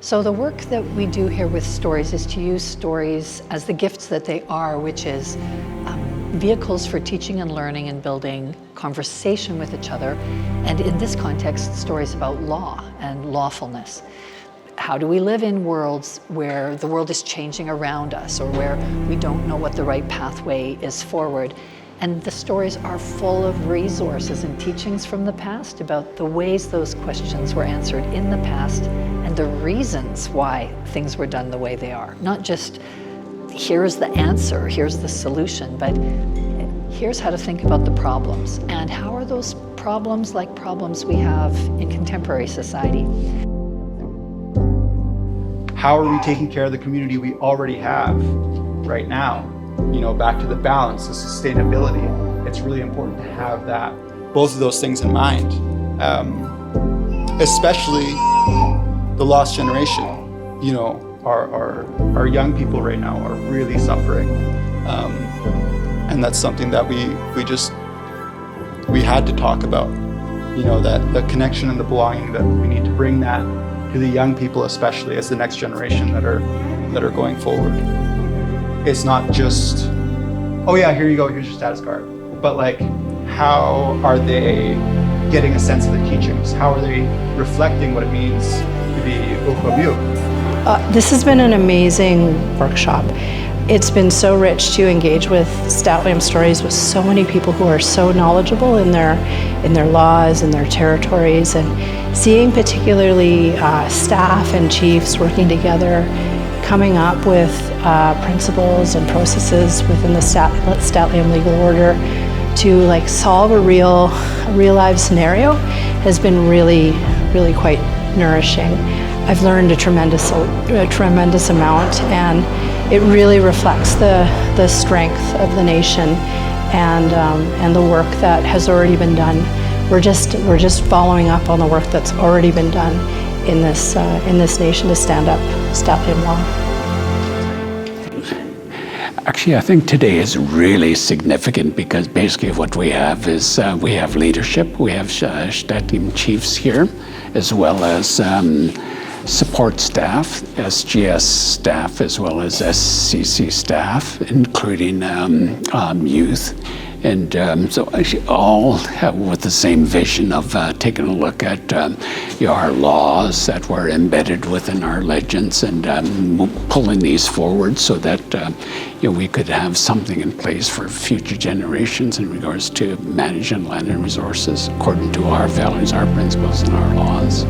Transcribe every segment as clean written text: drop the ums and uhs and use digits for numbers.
So the work that we do here with stories is to use stories as the gifts that they are, which is vehicles for teaching and learning and building conversation with each other. And in this context, stories about law and lawfulness. How do we live in worlds where the world is changing around us or where we don't know what the right pathway is forward? And the stories are full of resources and teachings from the past about the ways those questions were answered in the past and the reasons why things were done the way they are. Not just, here's the answer, here's the solution, but here's how to think about the problems. And how are those problems like problems we have in contemporary society? How are we taking care of the community we already have right now? You know, back to the balance, the sustainability. It's really important to have that, both of those things in mind. Especially the lost generation. You know, our young people right now are really suffering. And that's something that we had to talk about. You know, that the connection and the belonging, that we need to bring that to the young people, especially as the next generation that are going forward. It's not just, oh yeah, here you go, here's your status card. But like, how are they getting a sense of the teachings? How are they reflecting what it means to be Ukwabiu? This has been an amazing workshop. It's been so rich to engage with Statliam stories with so many people who are so knowledgeable in their laws, in their territories, and seeing particularly staff and chiefs working together, coming up with principles and processes within the Statliam legal order to like solve a real live scenario has been really quite nourishing. I've learned a tremendous amount, and it really reflects the strength of the nation and the work that has already been done. We're just following up on the work that's already been done in this nation to stand up Statliam law. Actually, I think today is really significant because basically what we have is we have leadership, we have Statliam chiefs here, as well as support staff, SGS staff, as well as SCC staff, including youth. And so actually all with the same vision of taking a look at our laws that were embedded within our legends and pulling these forward so that we could have something in place for future generations in regards to managing land and resources according to our values, our principles, and our laws.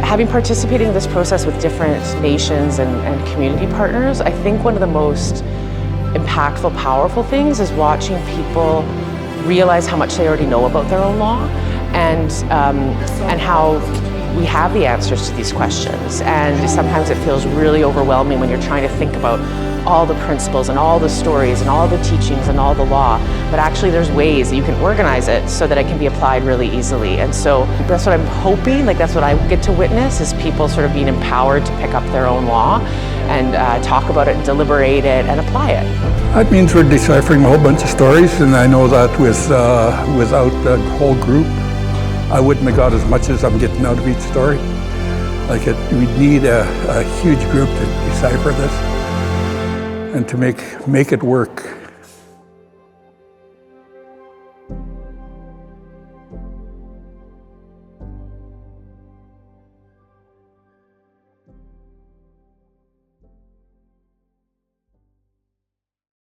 Having participated in this process with different nations and community partners, I think one of the most impactful, powerful things is watching people realize how much they already know about their own law and how we have the answers to these questions. And sometimes it feels really overwhelming when you're trying to think about all the principles and all the stories and all the teachings and all the law, but actually there's ways that you can organize it so that it can be applied really easily. And so that's what I'm hoping, like that's what I get to witness, is people sort of being empowered to pick up their own law and talk about it and deliberate it and apply it. That means we're deciphering a whole bunch of stories, and I know that without the whole group, I wouldn't have got as much as I'm getting out of each story. Like we'd need a huge group to decipher this and to make it work.